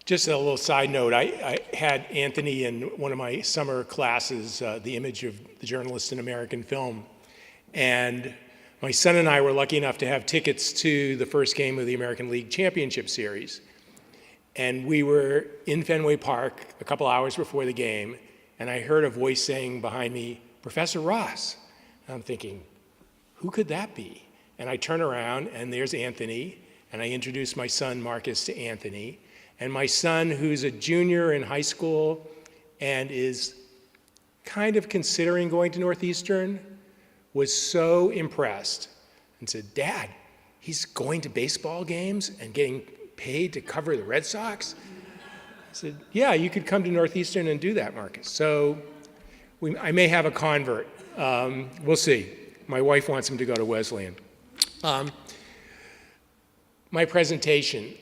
Just a little side note, I had Anthony in one of my summer classes, The Image of the Journalist in American Film. And my son and I were lucky enough to have tickets to the first game of the American League Championship Series. And we were in Fenway Park a couple hours before the game, and I heard a voice saying behind me, "Professor Ross." And I'm thinking, who could that be? And I turn around, and there's Anthony, and I introduce my son Marcus to Anthony. And my son, who's a junior in high school and is kind of considering going to Northeastern, was so impressed and said, "Dad, he's going to baseball games and getting paid to cover the Red Sox?" I said, "Yeah, you could come to Northeastern and do that, Marcus." So I may have a convert. We'll see. My wife wants him to go to Wesleyan. My presentation.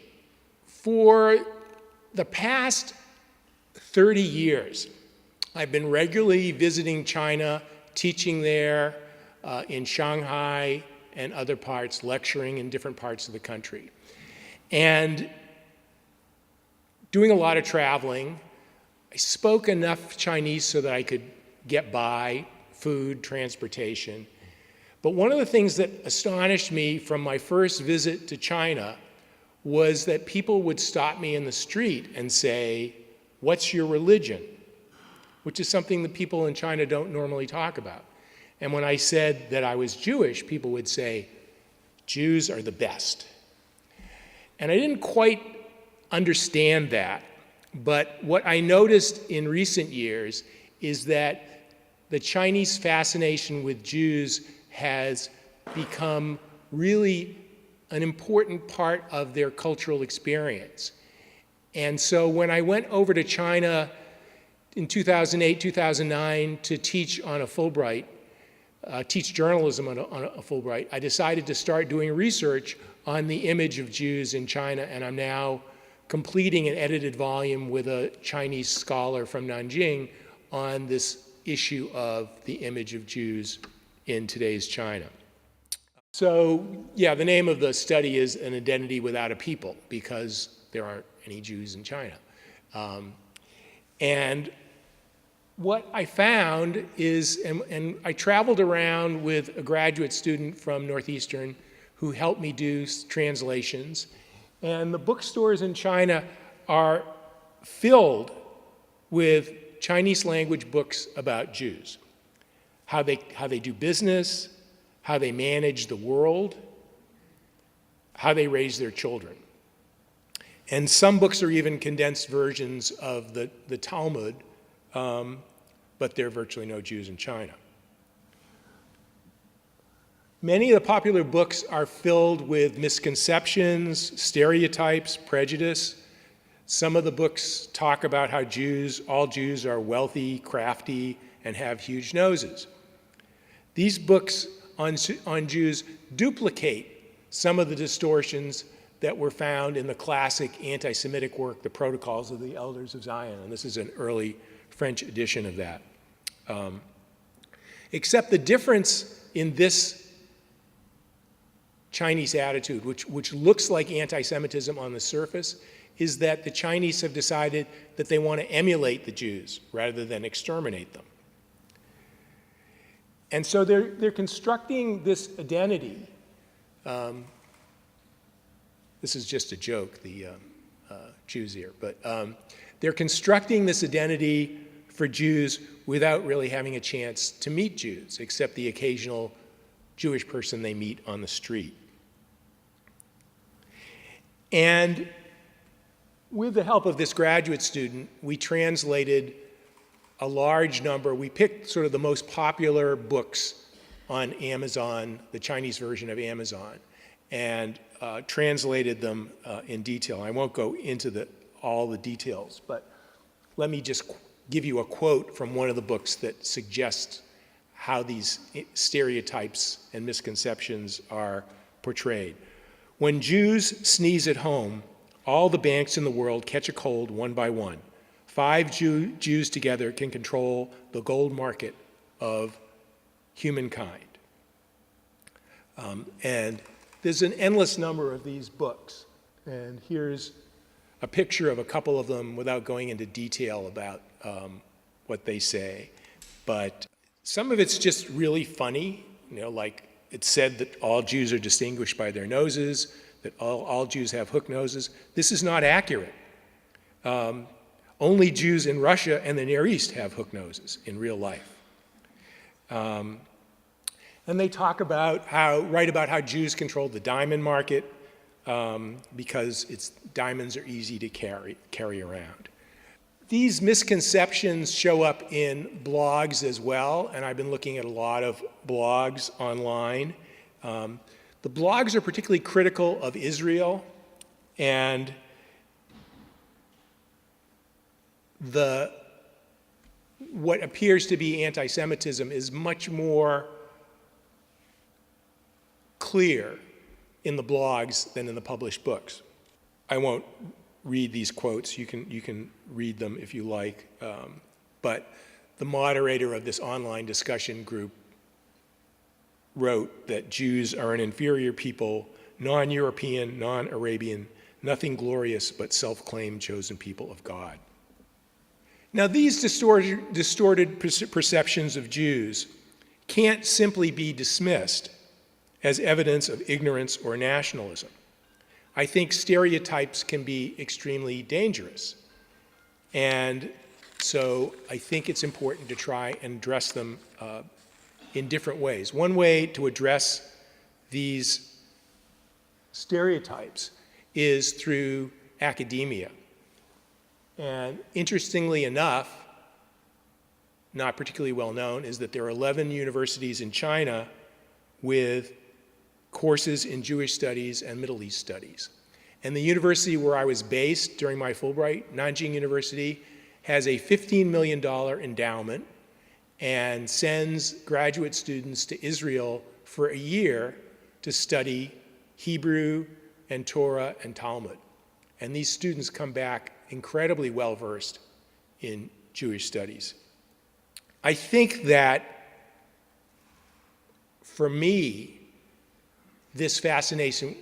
For the past 30 years, I've been regularly visiting China, teaching there in Shanghai and other parts, lecturing in different parts of the country. And doing a lot of traveling, I spoke enough Chinese so that I could get by, food, transportation. But one of the things that astonished me from my first visit to China was that people would stop me in the street and say, "What's your religion?" Which is something that people in China don't normally talk about. And when I said that I was Jewish, people would say, "Jews are the best." And I didn't quite understand that, but what I noticed in recent years is that the Chinese fascination with Jews has become really an important part of their cultural experience. And so when I went over to China in 2008, 2009 to teach on a Fulbright, teach journalism on a Fulbright, I decided to start doing research on the image of Jews in China, and I'm now completing an edited volume with a Chinese scholar from Nanjing on this issue of the image of Jews in today's China. So, yeah, the name of the study is An Identity Without a People, because there aren't any Jews in China. And what I found is, and I traveled around with a graduate student from Northeastern who helped me do translations, and the bookstores in China are filled with Chinese language books about Jews, how they do business, how they manage the world, how they raise their children. And some books are even condensed versions of the Talmud, but there are virtually no Jews in China. Many of the popular books are filled with misconceptions, stereotypes, prejudice. Some of the books talk about how all Jews are wealthy, crafty, and have huge noses. These books on Jews duplicate some of the distortions that were found in the classic anti-Semitic work, The Protocols of the Elders of Zion, and this is an early French edition of that. Except the difference in this Chinese attitude, which looks like anti-Semitism on the surface, is that the Chinese have decided that they want to emulate the Jews rather than exterminate them. And so they're constructing this identity. This is just a joke, the Jews here, but they're constructing this identity for Jews without really having a chance to meet Jews, except the occasional Jewish person they meet on the street. And with the help of this graduate student, we translated a large number. We picked sort of the most popular books on Amazon, the Chinese version of Amazon, and translated them in detail. I won't go into all the details, but let me just give you a quote from one of the books that suggests how these stereotypes and misconceptions are portrayed. When Jews sneeze at home, all the banks in the world catch a cold one by one. 5 Jews together can control the gold market of humankind. And there's an endless number of these books. And here's a picture of a couple of them without going into detail about what they say. But some of it's just really funny, like it's said that all Jews are distinguished by their noses, that all Jews have hook noses. This is not accurate. Only Jews in Russia and the Near East have hook noses in real life. And they talk about write about how Jews controlled the diamond market because diamonds are easy to carry around. These misconceptions show up in blogs as well, and I've been looking at a lot of blogs online. The blogs are particularly critical of Israel, and what appears to be anti-Semitism is much more clear in the blogs than in the published books. I won't read these quotes. You can read them if you like. But the moderator of this online discussion group wrote that Jews are an inferior people, non-European, non-Arabian, nothing glorious but self-claimed chosen people of God. Now, these distorted perceptions of Jews can't simply be dismissed as evidence of ignorance or nationalism. I think stereotypes can be extremely dangerous. And so I think it's important to try and address them in different ways. One way to address these stereotypes is through academia. And interestingly enough, not particularly well known, is that there are 11 universities in China with courses in Jewish studies and Middle East studies. And the university where I was based during my Fulbright, Nanjing University, has a $15 million endowment and sends graduate students to Israel for a year to study Hebrew and Torah and Talmud. And these students come back incredibly well-versed in Jewish studies. I think that, for me, this fascination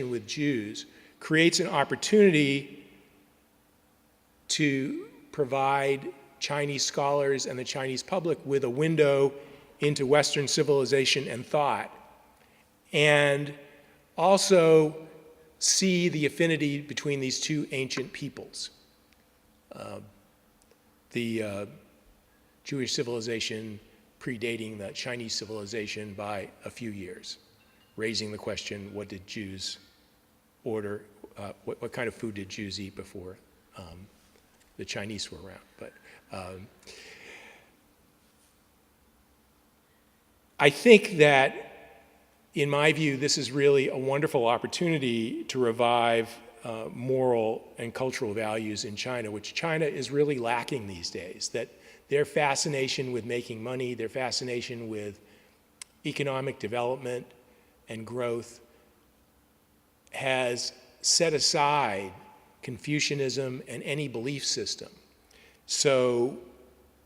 with Jews creates an opportunity to provide Chinese scholars and the Chinese public with a window into Western civilization and thought, and also see the affinity between these two ancient peoples. The Jewish civilization predating the Chinese civilization by a few years, raising the question, what did Jews order, what kind of food did Jews eat before the Chinese were around? But I think that, in my view, this is really a wonderful opportunity to revive moral and cultural values in China, which China is really lacking these days. That their fascination with making money, their fascination with economic development and growth has set aside Confucianism and any belief system. So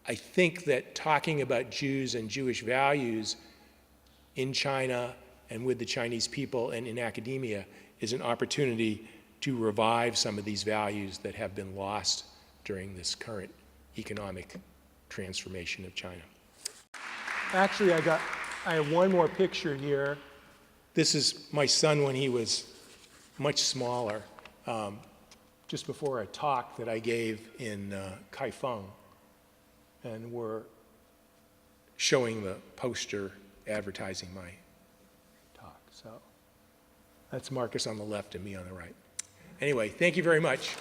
I think that talking about Jews and Jewish values in China and with the Chinese people and in academia is an opportunity to revive some of these values that have been lost during this current economic transformation of China. Actually, I have one more picture here. This is my son when he was much smaller, just before a talk that I gave in Kaifeng. And we're showing the poster advertising my talk. So that's Marcus on the left and me on the right. Anyway, thank you very much.